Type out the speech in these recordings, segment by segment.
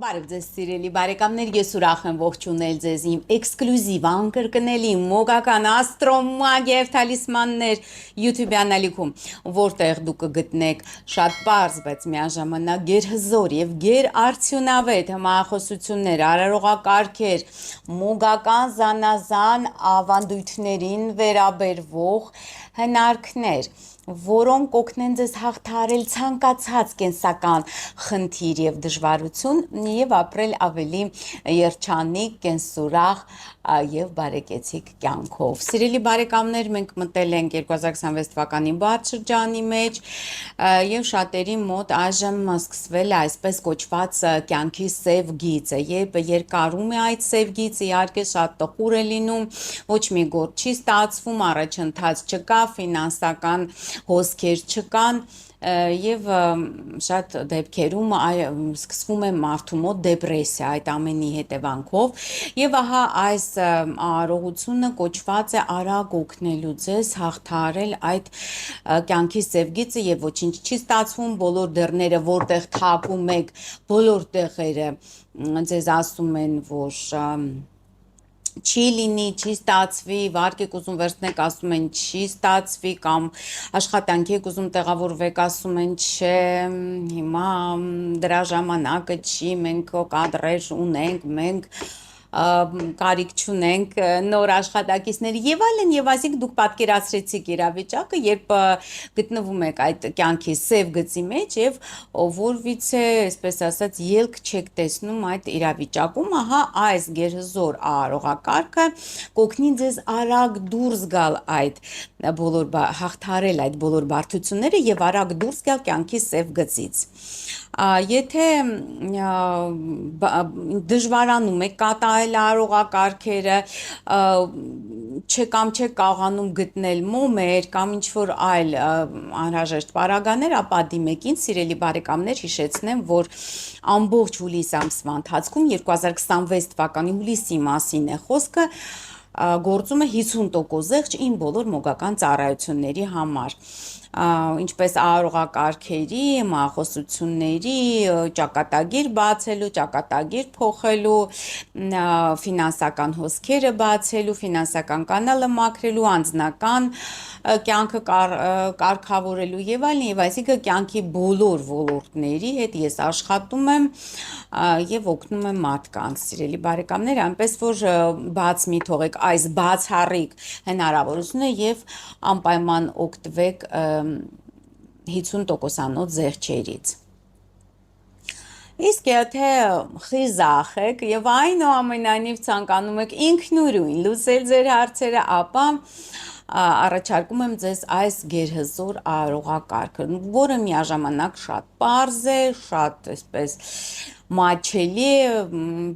Բարև ձեզ սիրելի բարեկամներ, ես ուրախ եմ ողջունել ձեզ իմ էքսկլյուզիվ անկրկնելի մոգական աստրոմագիա եւ թալիսմաններ YouTube-յան ալիքում, որտեղ դուք կգտնեք շատ པարզ, բայց միաժամանակ գերհզոր եւ գերարդյունավետ հմահախոսություններ, արարողակարգեր, մոգական զանազան ավանդույթներին վերաբերվող հնարքներ, որոնք կօգնեն ձեզ հաղթահարել ցանկացած կենսական խնդիր եւ դժվարություն եւ ապրել ավելի երջանիկ, կենսուրախ եւ բարեկեցիկ կյանքով։ Սիրելի բարեկամներ, մենք մտել ենք 2026 թվականի բաց շրջանի մեջ եւ շատերի մոտ այժմ սկսվել է այսպես կոչված կյանքի սև գիծը, երբ երկարում է այդ սև գիծը, իհարկե շատ տխուր է լինում, ոչ մի գործ չի ստացվում, առաջընթաց չկա, ֆինանսական հոսքեր չկան եւ շատ դեպքերում սկսվում է մարդու մոտ դեպրեսիա այդ ամենի հետևանքով եւ ահա այս արարողությունը կոչված է արագ օգնելու ձեզ հաղթահարել այդ կյանքի սև գիծը եւ ոչինչ չի ստացվում, բոլոր դռները որտեղ թակում եք, բոլոր տեղերը ձեզ ասում են, որ չի լինի, չի ստացվի, վարկ եք ուզում վերցնեք, ասում են չի ստացվի, կամ աշխատանքի եք ուզում տեղավորվեք, ասում են չէ, հիմա դրա ժամանակը չի, մենք կադրեր ունենք, մենք կարիք չունենք նոր աշխատակիցների եւ այսինքն դուք պատկերացրեցիք իրավիճակը, երբ գտնվում եք այդ կյանքի սև գծի մեջ եւ որվիցե, այսպես ասած, ելք չեք տեսնում այդ իրավիճակում, ահա այս գերհզոր արարողակարգը կօգնի ձեզ արագ դուրս գալ այդ բոլոր հաղթահարել այդ բոլոր բարդությունները եւ արագ դուրս գալ կյանքի սև գծից։ Եթե դժվարանում եք կատարել արարողակարգերը, չեք կարողանում գտնել մոմեր կամ ինչ-որ այլ անհրաժեշտ պարագաներ, ապա դիմեք ինձ, սիրելի բարեկամներ, հիշեցնեմ, որ ամբողջ հուլիս ամսվա ընթացքում 2026 թվականի հուլիսի մասին է խոսքը, գործում է 50% զեղչ իմ բոլոր մոգական ծառայությունների համար, ինչպես արարողակարգերի, մահախոսությունների, ճակատագիր բացելու, ճակատագիր փոխելու, ֆինանսական հոսքերը բացելու, ֆինանսական կանալը մաքրելու, անձնական կյանքը կարգավորելու եւ այսինքն կյանքի բոլոր ոլորտների հետ ես աշխատում եմ եւ օգնում եմ մարդկանց, սիրելի բարեկամներ, այնպես որ բաց մի թողեք այս բացառիկ հնարավորությունը եւ անպայման օգտվեք 50%-անոց զեղչերից։ Իսկ եթե խիզախ եք եւ այնուամենայնիվ ցանկանում եք ինքնուրույն լուծել ձեր հարցերը, ապա առաջարկում եմ ձեզ այս գերհզոր արարողակարգը, որը միաժամանակ շատ պարզ է, շատ այսպես մատչելի է,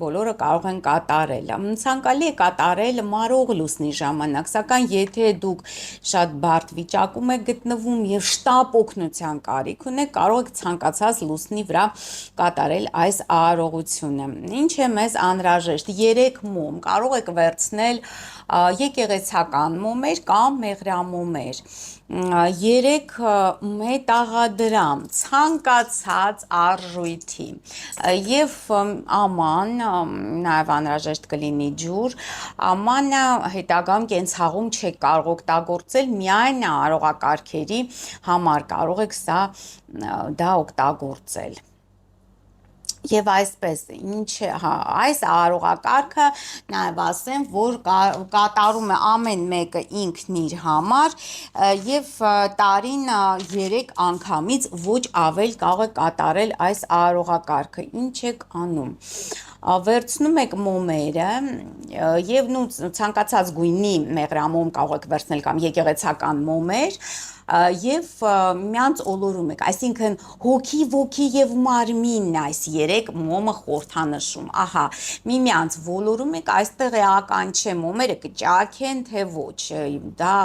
բոլորը կարող են կատարել։ Ցանկալի է կատարել մարող լուսնի ժամանակ, սակայն եթե դուք շատ բարդ վիճակում եք գտնվում եւ շտապ օգնության կարիք ունեք, կարող եք ցանկացած լուսնի վրա կատարել այս արարողությունը։ Ինչ է մեզ անհրաժեշտ 3 մոմ, կարող եք վերցնել եկեղեցական մոմեր կամ մեղրամոմեր, 3 մետաղադրամ ցանկացած արժույթի եւ աման, նաեւ անհրաժեշտ կլինի ջուր, ամանը հետագայում կենցաղում չեք կարող օգտագործել, միայն արարողակարգերի համար կարող եք դա օգտագործել։ Եվ այսպես, այս արարողակարգը նաև ասեմ, որ կատարում է ամեն մեկը ինքն իր համար եւ տարին 3 անգամից ոչ ավել կարող է կատարել այս արարողակարգը։ Ինչ եք անում։ Վերցնում եք մոմերը եւ ցանկացած գույնի մեղրամոմ կարող եք վերցնել կամ եկեղեցական մոմեր եւ մյանց ոլորում եք, այսինքն հոգի, ոգի եւ մարմինն այս 3 մոմը խորհրդանշում, ահա, միմյանց ոլորում եք, այստեղ էական չէ, մոմերը կճաքեն, թե ոչ, դա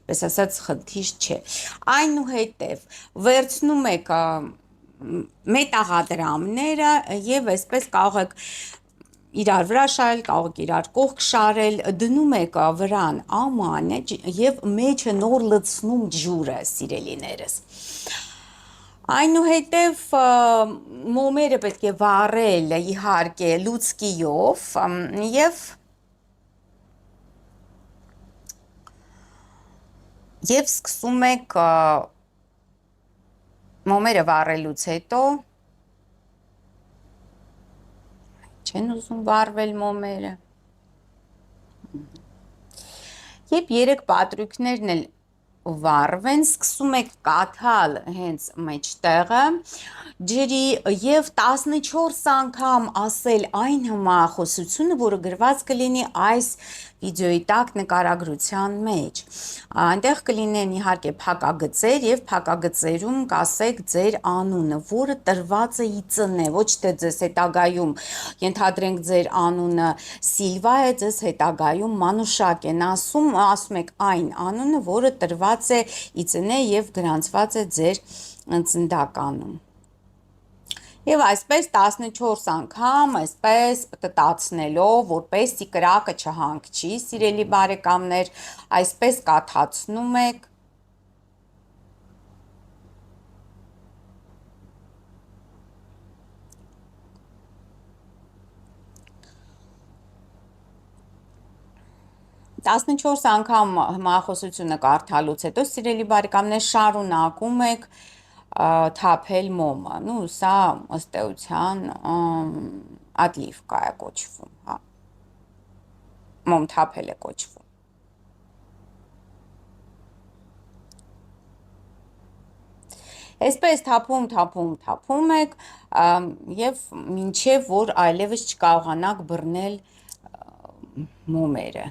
պես ասած խնդիր չէ, այնուհետև վերցնում եք մետաղադրամները եւ այսպես կարող եք իրար վրա շարել, կարող եք իրար կողք շարել, դնում եք վրան ամանը եւ մեջը նոր լցնում ջուրը, սիրելիներս։ Այնուհետև մոմերը պետք է վառել իհարկե լուցկիով եւ սկսում եք մոմերը վառելուց հետո չեն ուզում վառվել մոմերը Երբ երեք պատրույքներն էլ վառվեն, սկսում եք կաթալ հենց մեջտեղը, ջրի եւ 14 անգամ ասել այն հմախոսությունը, որը գրված կլինի այս վիդեոյի տակ նկարագրության մեջ։ Այնտեղ կլինեն իհարկե փակագծեր եւ փակագծերում կասեք ձեր անունը, որը տրված է ԻԾՆ, ոչ թե ձեզ հետագայում ենթադրենք ձեր անունը Սիլվա է, ձեզ հետագայում Մանուշակ են ասում եք այն անունը, որը տրված է ԻԾՆ եւ գրանցված է ձեր ծննդականում։ Եվ այսպես 14 անգամ, այսպես տտացնելով, որպեսզի կրակը չհանգչի, սիրելի բարեկամներ, այսպես կաթացնում եք Տասնչորս անգամ հմախոսությունը կարդալուց հետո, սիրելի բարեկամներ, շարունակում եք թափել մոմը, նու սա ըստ էության ադլիվկա է կոչվում, հա, մոմ թափել է կոչվում։ Այսպես թափում եք և մինչև որ այլևս չկարողանաք բռնել մոմերը։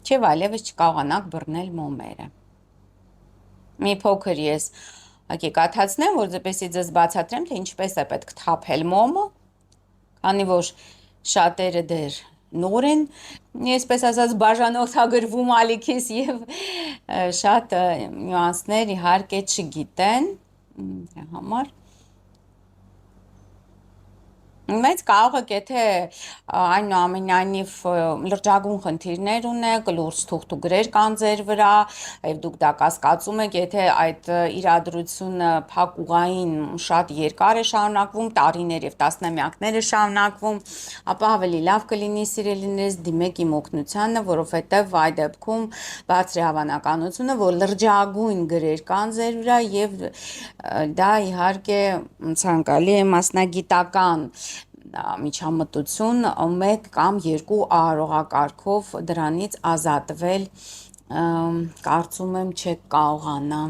Չև այլևս չկարողանաք բռնել մոմերը։ Մի փոքր ես կաթացնեմ, որ որպեսզի ձեզ բացատրեմ, թե ինչպես է պետք թափել մոմը, քանի որ շատերը դեռ նոր են, այսպես ասած բաժանորդագրվում ալիքիս եւ շատ նյուանսներ իհարկե չգիտեն, դրա համար Բայց կարող եք, եթե այնուամենայնիվ լրջագույն խնդիրներ ունեք, լուրջ թուղթուգրեր կան ձեր վրա, եւ դուք դա կասկածում եք, եթե այդ իրադրությունը փակուղային շատ երկար է շարունակվում, տարիներ եւ տասնամյակներ է շարունակվում, ապա ավելի լավ կլինի սիրելիներս դիմեք իմ օգնությանը, որովհետեւ այդ դեպքում բարձր է հավանականությունը, որ լրջագույն գրեր կան ձեր վրա եւ դա իհարկե ցանկալի է մասնագիտական միջամտություն մեկ կամ երկու արարողակարգով դրանից ազատվել կարծում եմ չեք կարողանա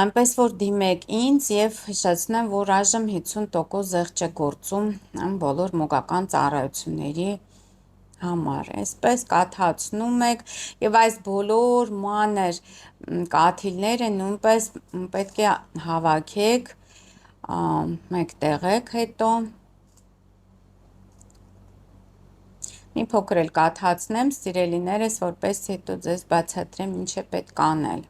այնպես որ դիմեք ինձ եւ հիշեցնեմ որ այժմ 50% զեղչ է գործում բոլոր մոգական ծառայությունների համար, այսպես կաթացնում եք եւ այս բոլոր մանր կաթիլները նույնպես պետք է հավաքեք մեկտեղեք հետո մի փոքր էլ կաթացնեմ սիրելիներս որպես հետո ձեզ բացատրեմ ինչ է պետք անել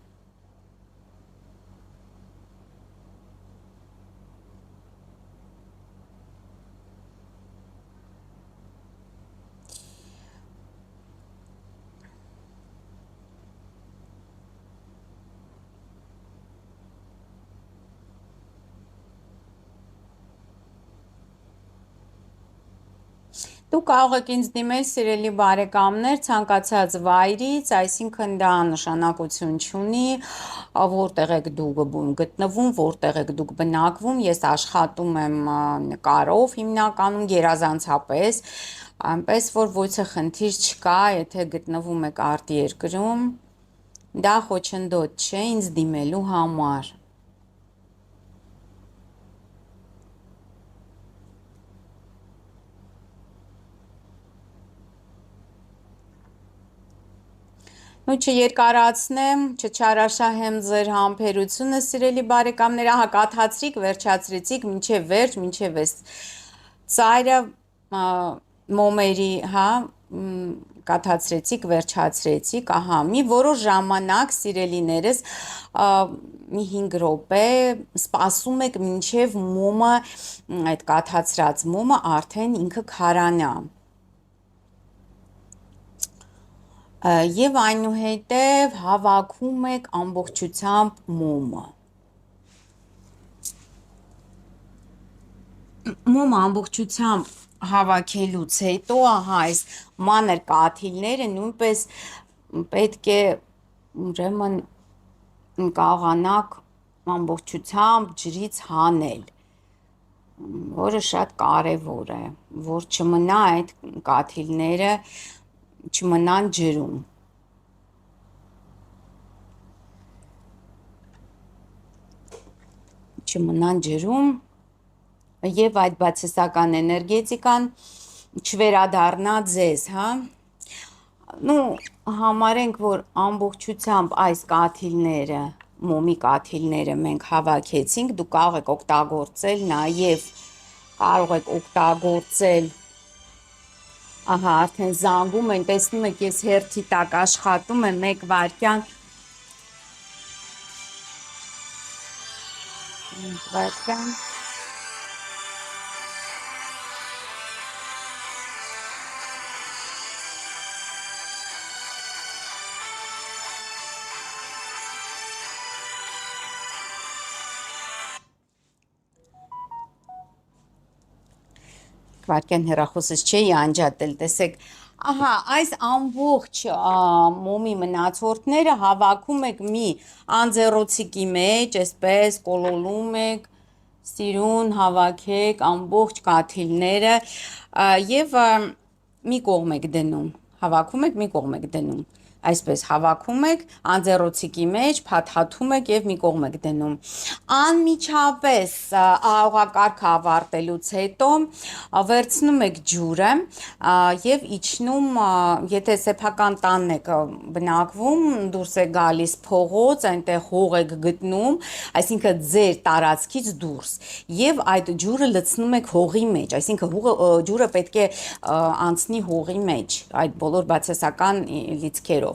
Դուք կարող եք ինձ դիմել սիրելի բարեկամներ ցանկացած վայրից, այսինքն դա նշանակություն չունի, որտեղ եք դուք գտնվում, որտեղ եք դուք բնակվում, ես աշխատում եմ նկարով հիմնականում գերազանցապես, այնպես որ ոչը խնդիր չկա, եթե գտնվում եք արտերկրում, դա խոչընդոտ չէ ինձ դիմելու համար Ու չերկարացնեմ, չչարաշահեմ ձեր համբերությունը, սիրելի բարեկամներ, ահա կաթացրիք, վերջացրեցիք, մինչև վերջ, մինչև այս ծայրը մոմերի, հա, կաթացրեցիք, վերջացրեցիք, ահա, մի որոշ ժամանակ, սիրելիներս, մի 5 րոպե սպասում եք մինչև մոմը, այդ կաթացրած մոմը արդեն ինքը քարանա Եվ այնուհետև հավաքում եք ամբողջությամբ մոմը։ Մոմը ամբողջությամբ հավաքելուց հետո, ահա այս մանր կաթիլները նույնպես պետք է ուրեմն կարողանաք ամբողջությամբ ջրից հանել, որը շատ կարևոր է, որ չմնա այդ կաթիլները չմնան ջրում։ Եվ այդ բացասական էներգետիկան չվերադառնա ձեզ, հա։ Համարենք, որ ամբողջությամբ այս կաթիլները, մոմի կաթիլները մենք հավաքեցինք, դուք կարող եք օգտագործել նաև, ահա արդեն զանգում են, տեսնում եք, ես հերթի տակ աշխատում եմ 1 վայրկյան, վայրկյան հեռախոսս չէի անջատել, տեսեք, ահա այս ամբողջ մոմի մնացորդները հավաքում եք մի անձեռոցիկի մեջ, այսպես կոլոլում եք, սիրուն հավաքեք ամբողջ կաթիլները եւ մի կողմ եք դնում, հավաքում եք, մի կողմ եք դնում, այսպես հավաքում եք, անձեռոցիկի մեջ, փաթաթում եք եւ մի կողմ եք դնում։ Անմիջապես աղաղակարգը ավարտելուց հետո վերցնում եք ջուրը եւ իջնում, եթե սեփական տանն եք բնակվում, դուրս է գալիս փողոց, այնտեղ հող եք գտնում, այսինքն ձեր տարածքից դուրս եւ այդ ջուրը լցնում եք հողի մեջ, այսինքն ջուրը պետք է անցնի հողի մեջ, այդ բոլոր բացասական լիցքերով։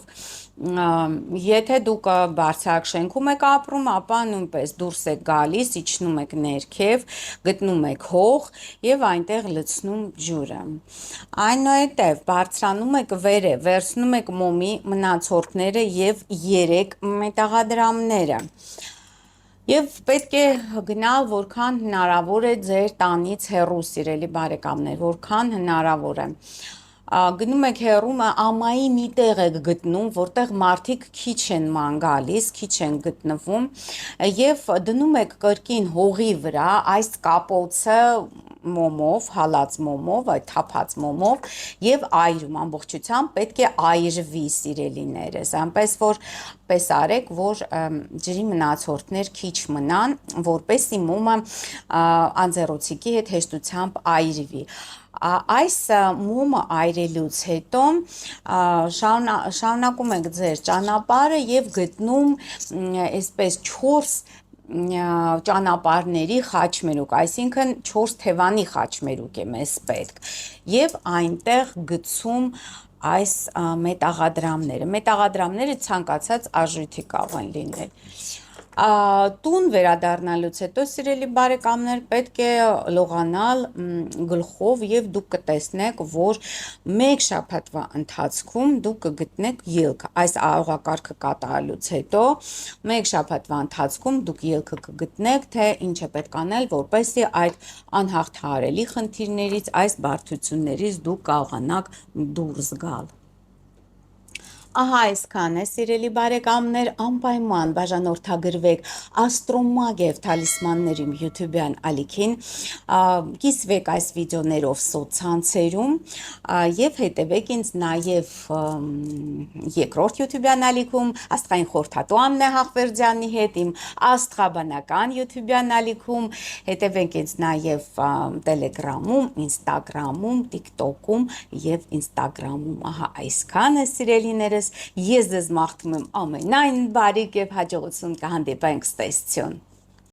Եթե դուք բարձրակ շենքում եք ապրում, ապա նույնպես դուրս եք գալիս, իջնում եք ներքև, գտնում եք հող եւ այնտեղ լցնում ջուրը։ Այնուհետև բարձրանում եք վերև, վերցնում եք մոմի մնացորդները եւ 3 մետաղադրամները։ Եվ պետք է գնալ, որքան հնարավոր է ձեր տանից հեռու, սիրելի բարեկամներ, որքան հնարավոր է։ Գնում եք հեռու, ամայի մի տեղ եք գտնում, որտեղ մարդիկ քիչ են ման գալիս, քիչ են գտնվում, եւ դնում եք կրկին հողի վրա այս կապոցը մոմով, հալած մոմով, այդ թափած մոմով եւ այրում ամբողջությամբ պետք է այրվի, սիրելիներս, այնպես որ պես արեք, որ ջրի մնացորդներ քիչ մնան, որպեսզի մոմը անձեռոցիկի հետ հեշտությամբ այրվի։ Այս մոմը այրելուց հետո շարունակում եք ձեր ճանապարհը եւ գտնում այսպես 4 ճանապարհների խաչմերուկ, այսինքն 4 թևանի խաչմերուկ է մեզ պետք եւ այնտեղ գցում այս մետաղադրամները ցանկացած արժույթի կարող են լինել։ Տուն վերադառնալուց հետո, սիրելի բարեկամներ, պետք է լողանալ գլխով եւ դուք կտեսնեք, որ 1 շաբաթվա ընթացքում դուք կգտնեք ելքը։ Այս աղաղակարգը կատարելուց հետո 1 շաբաթվա ընթացքում դուք ելքը կգտնեք, թե ինչ է պետք անել, որպեսզի այդ անհաղթահարելի խնդիրներից, այս բարդություններից դուք կարողանաք դուրս գալ։ Ահա այսքան է, սիրելի բարեկամներ, անպայման բաժանորդագրվեք Աստրոմագ եւ Թալիսմաններ իմ YouTube-յան ալիքին, կիսվեք այս վիդեոներով սոցցանցերում եւ հետեւեք ինձ նաեւ երկրորդ YouTube-յան ալիքում Աստղային խորհրդատու Ամնե Հախվերդյանի հետ, իմ աստղաբանական YouTube-յան ալիքում, հետեւեք ինձ նաեւ Telegram-ում, Instagram-ում, TikTok-ում եւ Instagram-ում։ Ահա այսքան է, սիրելիներս, ես ձեզ մաղթում եմ ամենայն բարիք եւ հաջողություն, կհանդիպենք, ցտեսություն։